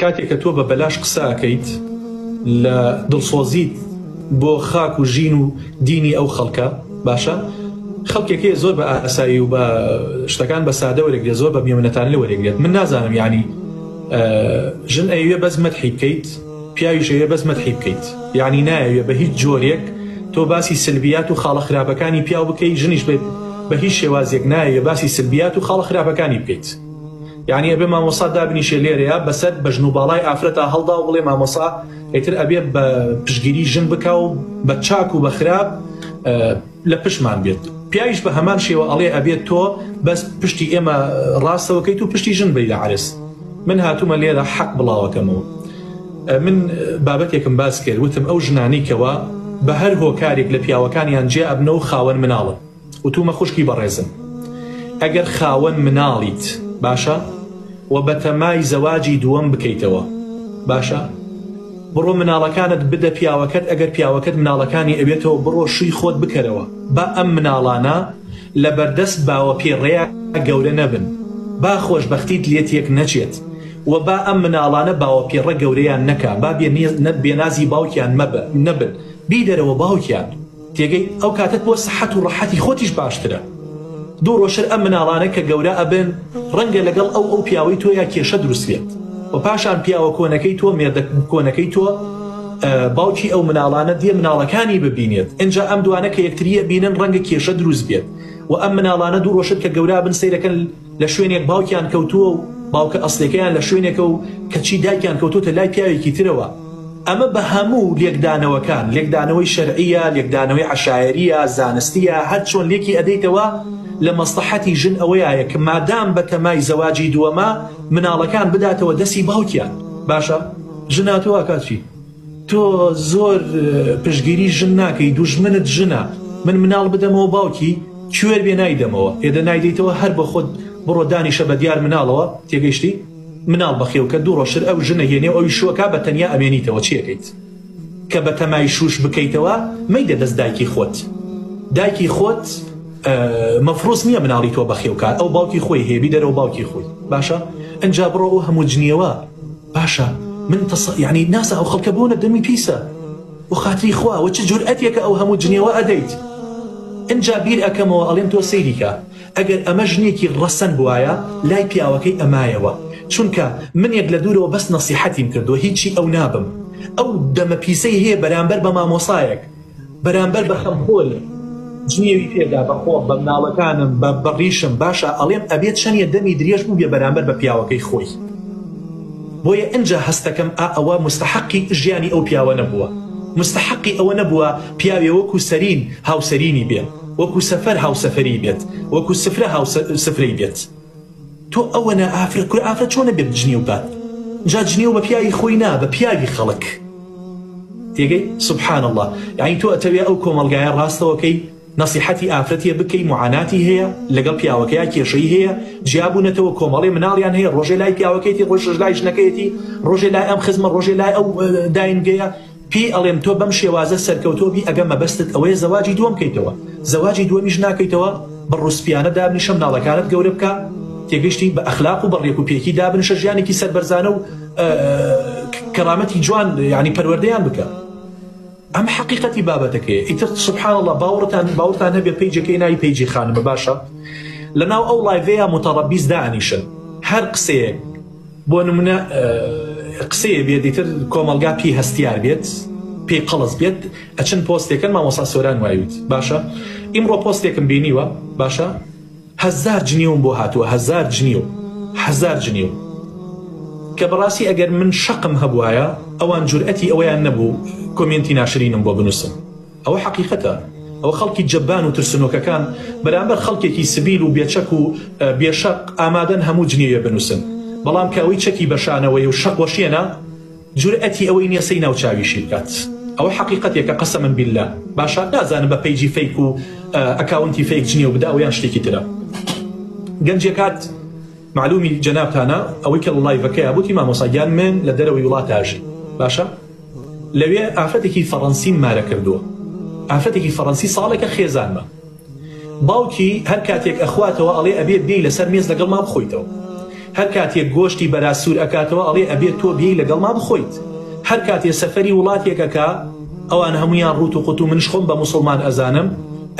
کاتێک کە تۆ بە بەلاش قساکەیت لە دڵسۆزیت بۆ خاک و ژین و دینی ئەو خەڵکە باشە خەڵکێکی زۆر بە ئاسایی و بە شتەکان بە سادە وەرەگرێت زۆر بە میێنەتان لە وەرەگرێت من نازانم یعنی ژن ئەوێ بەس مەدحی بکەیت پیاویش ئەوێ بەس مەدحی بکەیت یعنی نایەوێ بە هیچ جۆرێک تۆ باسی سلبیات و خاڵە خراپەکانی پیاو بکەیت ژنیش بە هیچ شێوازێک نایەوێ باسی سلبیات و خاڵە خراپەکانی بکەیت یعنی ئەبێ مامۆسا دابنیشێ لێرەیە بەسەر بەژن و باڵای ئافرەتە هەڵدا و بڵێ مامۆسا ئیتر ئەبێ بە پشگیری ژن بکە و بە چاک و بە خراپ لە پشمان بێت پیاویش بە هەمان شێوە ئەڵێ ئەبێت تۆ بەس پشتی ئێمە ڕاستەوەکەیت و پشتی ژن بی لە عرس من هاتوومە لێرە حەق بڵاوەکەمەوە من بابەتێکم باس کرد وتم ئەو ژنانیکەوە بە هەر هۆکارێک لە پیاوەکانیان جێ ئەبنە و خاوەن مناڵن وتومە خوشکی بەڕێزم ئەگەر خاوەن مناڵیت باشە و بە تەمای زەواجی دووەم بکەیتەوە باشە بڕۆ مناڵەکانت بدە پیاوەکەت ئەگەر پیاوەکەت مناڵەکانی ئەوێتەوە بڕۆ شووی خۆت بکەرەوە با ئەم مناڵانە لە بەردەست باوە پێڕێیا گەورە نەبن با خۆشبەختیت لێتێک نەچێت و با ئەم مناڵانە باوە پێڕە گەورەیان نەکا با بێنازی باوکیان نەبن بیدەرەوە باوکیان تێگەی ئەو کاتت بۆ سەحەت و ڕەحەتی خۆتیش باشترە دوو ڕۆژتر ئەم مناڵانە کە گەورە ئەبن ڕەنگە لەگەڵ ئەو پیاوەی تۆ یا کێشە دروست بێت و پاشان پیاوە کۆنەکەی تۆ مێردە کۆنەکەی تۆ باوکی ئەو مناڵانە دێ مناڵەکانی ببینێت اینجا ئەم دوانە کە یەکتریە بینن ڕەنگە کێشە دروست بێت و ئەم مناڵانە دوو ڕۆژت کە گەورە بن سەیرەکەن لە شوێنێک باوکیان کەوتووە و باوکە ئەسڵەکەیان لە شوێنێکە و کەچی دایکیان کەوتوتە لای پیاوێکی ترەوە ئەمە بە هەموو لێکدانەوەکان لێکدانەوەی شەرعیە لێکدانەوەی عەشایریە زانستیە هەر چۆن لێکی ئەدەیتەوە لە مەسلحەتی ژن ئەوەیە کە مادام بە تەمای زەواجی دووەمە مناڵەکان بداتەوە دەستی باوکیان باشە ژناتەوە کاچی تۆ زۆر پشگیری ژن ناکەی دوژمنت ژنە من مناڵ بدەمەوە باوکی کوێر بێ نایدەمەوە ئێدە نایدەیتەوە هەر بە خۆت بڕۆ دانیشە بە دیار مناڵەوە تێگەیشتی مناڵ بەخێو کە دوو ڕۆژتر ئەو ژنە هێنێ ئەوی شوەکە بە تەنیا ئەمێنیتەوە چیەکەیت کە بە تەمای شوش بکەیتەوە مەیدە دەست دایکی خۆت دایکی خۆت مەفرۆس نییە مناڵی تۆ بەخێوکات ئەو باوکی خۆی هێبی دەرەوە باوکی خۆی باشە ئەنجا بڕۆ ئەو هەموو جنیەوە باشە من یعنی ناسا ئەو خەڵکە بۆنە دەمی پیسە و خاتری خوا و چ جورئەتێکە ئەو هەموو جنیەوە ئەدەیت ئەنجا بیر ئەکەمەوە ئەڵێم تۆ سەیریکە ئەگەر ئەمە ژنێکی ڕەسەن بوایە لای پیاوەکەی ئەمایەوە چونکە منێک لە دوورەوە بەس نەسیحەتیم کردو هیچی ئەو نابم ئەو دەمە پیسەی هەیە بەرامبەر بە مامۆسایەک بەرامبەر بە خەمخۆل جنێوی پێدا بەخۆ بە مناڵەکانم بە بەڕیشم باشە ئەڵێم ئەبێت چەندە دەمی درێژ بوو بێ بەرامبەر بە پیاوەکەی خۆی بۆیە ئەنجا هەستەکەم ئەوە مستحقی ژیانی ئەو پیاوە نەبووە مستحقی ئەوە نەبووە پیاوێ وەکو سەرین هاوسەرینی بێت وەکو سەفەر هاوسەفەری بێت وەکو سفرە هاوسەفرەی بێت تۆ ئەوەنە ئافرەت چۆنە بێت جنێو بات جا جنێو بە پیاوی خۆی نا بە پیاوی خەڵک تێگەی سبحان الله یعنی تۆ ئەتەوێ ئەو کۆمەلگایە ڕاستەوەکەی نصیحەتی ئافرەتیە بکەی معاناتی هەیە لەگەڵ پیاوەکەیە کێشەی هەیە جیابوونەتەوە کۆمەڵی مناڵیان هەیە ڕۆژێ لای پیاوەکەیتی ڕۆژێ لای ژنەکەیەتی ڕۆژێ لای ئەم خزمە ڕۆژێ لای ئەو داینگەیە پێی ئەڵێم تۆ بەم شێوازە سەرکەوتۆبی ئەگە مەبەستت ئەوەیە زەواجی دووەم بکەیتەوە زەواجی دووەمیش ناکەیتەوە بە ڕوسپیانە دابنیشە مناڵەکانت گەورە بکە تێگەشتی بە ئەخلاق و بەڕێک و پێکی دابنیشە ژیانێکی سەربەرزانە و کەرامەتی جوان یعنی پەروەردەیان بکە ئەم حقیقەتی بابەتەکەیە ئیتر سبحان الله باوەڕتان هەبێ پەیجەکەی ناوی پەیجی خانمە باشە لەناو ئەو لایڤەیە متەڕەبیز دانیشن هەر قسەیەک بۆ نمونە قسەیە بێت ئیتر کۆمەلگا پێی هەستیار بێت پێی قەڵز بێت ئەچن پۆستێکن مامۆستا سۆران وایوت باشە ئیمڕۆ پۆستێکم بینیوە باشە 1000 جنیوم بۆ هاتووە 1000 جنیو کە بەڕاستی ئەگەر من شەقم هەبوایە ئەوان جورئەتی ئەوەیان نەبوو کۆمنتی ناشرینم بۆ بنووسم ئەوە حقیقەتە ئەوە خەڵکی جەبان و ترسنۆکەکان بەرامبەر خەڵکێکی سبیل و بێچەک و بێشەق ئامادەن هەموو جنێوێ بنووسن بەڵام کە ئەوەی چەکی بەشانەوەی و شەق وەشیێنە جورئەتی ئەوەی نییە سەی ناوچاویشی بکات ئەوە حقیقەتێکە قەسەمن بالله باشە نازانم بە پەیجی فەیک و ئەکاونتی فەیک جنێو بدا ئەویان شتێکی ترە گەنجێکات معلومی جەنابتانە ئەوەی کە لایڤەکەیە بوتی مامۆساگیان من لە دەرەوەی وڵات ئاژی باشە لەوێ ئافرەتێکی فەڕەنسیم مارە کردووە ئافرەتێکی فەڕەنسی ساڵێکە خێزانمە باوکی هەر کاتێک ئەخواتەوە ئەڵێ ئەبێ بێی لەسەر مێز لەگەڵ ما بخۆیتەوە هەر کاتێک گۆشتی بەراسوور ئەکاتەوە ئەڵێ ئەبێت تۆ بێی لەگەڵ ما بخۆیت. هەر کاتێ سەفەری وڵاتێکەکە ئەوان هەمویان ڕوت و قوت و منش خۆم بە موسڵمان ئەزانم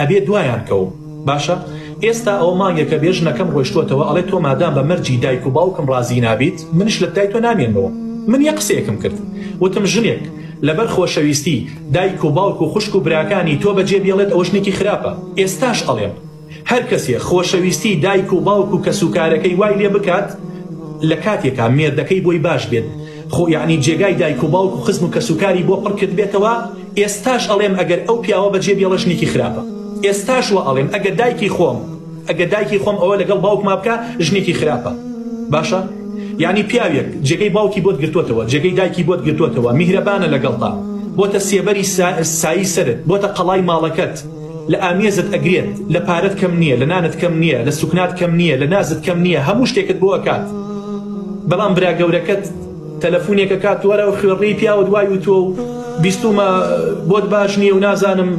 ئەبێت دوایان کەوم. باشە ئێستا ئەو مانگێکە بێژنەکەم ڕۆیشتوتەوە ئەڵێ تۆ مادام بە مەرجی دایک و باوکم ڕازی نابیت منش لە دای تۆ نامێنمەوە. من یە قسەیەکم کرد وتم ژنێک لەبەر خۆشەویستی دایک و باوک و خوشک و براکانی تۆ بەجێ بێڵێت ئەوە شتێکی خراپە. ئێستاش ئەڵێم هەر کەسێ خۆشەویستی دایک و باوک و کەسوکارەکەی وای لێ بکات لە کاتێکا مێردەکەی بۆی باش بێت خۆ یعنی جێگای دایک و باوک و خزم و کەسوکاری بۆ پڕ کرد بێتەوە. ئێستاش ئەڵێم ئەگەر ئەو پیاوە بەجێ بێڵە ژنێکی خراپە. ئێستاش وە ئەڵێم ئەگەر دایکی خۆم ئەوە لەگەڵ باوک ما بکە ژنێکی خراپە. باشە یعنی پیاوێک جێگەی باوکی بۆت گرتوتەوە جێگەی دایکی بۆت گرتوتەوە میهرەبانە لەگەڵتا بۆتە سێبەری سایی سرت بۆتە قەڵای ماڵەکەت لە ئامێزت ئەگرێت لە پارەت کەم نییە لە نانت کەم نییە لە سوکنات کەم نییە لە نازت کەم نییە هەموو شتێکت بۆ ئەکات. بەڵام برا گەورەکەت تەلەفۆنێکە کات وەرە و خوێڕی پیاوە دوای و تۆ بیستومە بۆت باش نییە و نازانم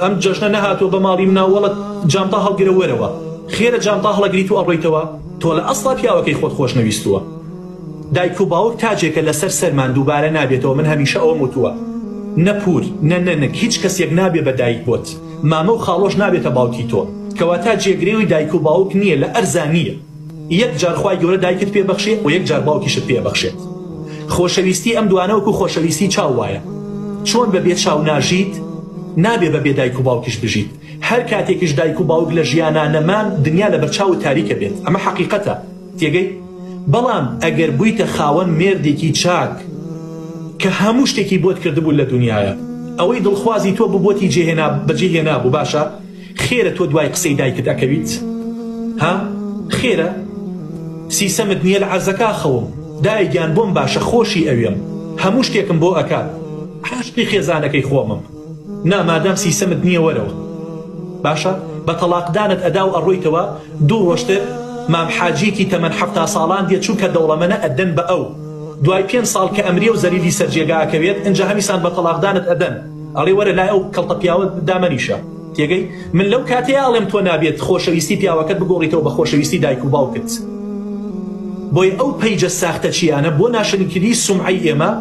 ئەم جەژنە نەهاتۆ بە ماڵی مناوەڵت جامتا هەڵگرە وەرەوە خێرە جامتا هەڵەگریت و ئەڕۆیتەوە تۆ لە ئەسڵا پیاوەکەی خۆت خۆش نەویستووە. دایک و باوک تاجێکە لەسەر سەرمان دووبارە نابێتەوە. من هەمیشە ئەوە وتووە نەپور نەنەنک هیچ کەسێک نابێ بە دایک بۆت مامە و خاڵۆش نابێتە باوکی تۆ کەواتە جێگرێوی دایک و باوک نییە لە ئەرزانیە. یەک جار خوای گەورە دایکت پێبەخشێت و یەک جار باوکیشت پێبەخشێت. خۆشەویستی ئەم دوانە وەکو خۆشەویستی چاو وایە چۆن بەبێ چاو ناژیت نابێ بەبێ دایک و باوکیش بژیت. هەر کاتێکیش دایک و باوک لە ژیانە نەمان دنیا لەبەر چاو تاریکە بێت. ئەمە حەقیقەتە تێگەی. بەڵام ئەگەر بوویتە خاوەن مێردێکی چاک کە هەموو شتێکی بۆت کردبوو لە دنیاە ئەوەی دڵخوازی تۆ ببۆتی بەجێهێنا بوو باشە خێرە تۆ دوای قسەی دایکت ئەکەویت ها خێرە سیسەمت نییە لە عەرزەکە خەوم دایگیان بۆم باشە خۆشی ئەوێم هەموو شتێکم بۆ ئەکات عاشقی خێزانەکەی خۆمم نامادام سیسەمت نییە وەرەوە. باشە بە تەلاقدانت ئەدا و ئەڕۆیتەوە دوو ڕۆژتر مام حاجیکی تەمەن 70 ساڵان دێت چونکە دەوڵەمەنە ئەدەن بە ئەو دوای 5 ساڵ کە ئەمرێ و زەریلی سەرجێگاکەوێت ئەنجا هەمیسان بە تەلاقدانت ئەدەن ئەڵێ وەرە لای ئەو کەڵتە پیاوە دامەنیشە تێگەی. من لەو کاتەیە ئەڵێم تۆ نابێت خۆشەویستی پیاوەکەت بگۆڕیتەوە بە خۆشەویستی دایک و باوکت. بۆی ئەو پەیجە ساختە چیانە بۆ ناشرینکردی سومعی ئێمە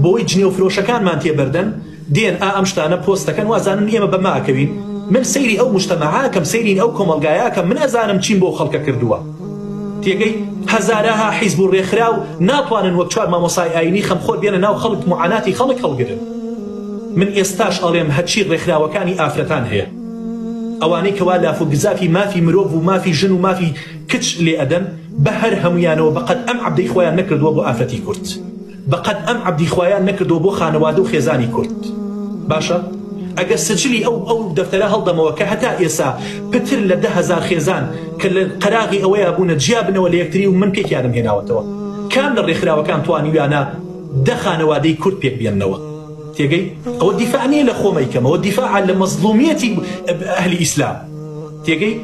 بۆی جنێ و فرۆشەکانمان تێبەردەن دێن ئەم شتانە پۆستەکەن وازانن ئێمە بەما ئەکەوین. من سەیری ئەو مجتەمەعاکەم سەیری ئەو کۆمەلگایاکەم من ئەزانم چیم بۆ خەڵکە کردووە تێگەی. هەزارەها حیزب و ڕێکخرا و ناتوانن وەک 4 مامۆسای ئاینی خەمخۆر بێنە ناو خەڵک معاناتی خەڵک هەڵگرن. من ئێستاش ئەڵێم هەرچی ڕێکخراوەکانی ئافرەتان هەیە ئەوانەی کەوا لاف و گزافی مافی مرۆڤ و مافی ژن و مافی کچ لێ ئەدەن بە هەر هەمویانەوە بەقەد ئەم عەبدەی خۆیان نەکردووە بۆ ئافرەتی کورد بەقەد ئەم عەبدی خۆیان نەکردووە بۆ خانەوادە و خێزانی کورد. باشە ئەگەر سجلی ئەو دەفتەرە هەڵدەمەوە کە هەتا ئێسا پتر لە 10,000 خێزان کە لە قەراغی ئەوەیە بوونە جیابنەوە لە یەکتری و من پێکیانم هێناوەتەوە کام لە ڕێکخراوەکان توانیویانە 10 خانەوادەی کورد پێک بێننەوە تێگەی. ئەوە دیفاع نییە لە خۆمەیکەم ئەوە دیفاع لە مەزلومیەتی ئەهلی ئیسلام تێگەی.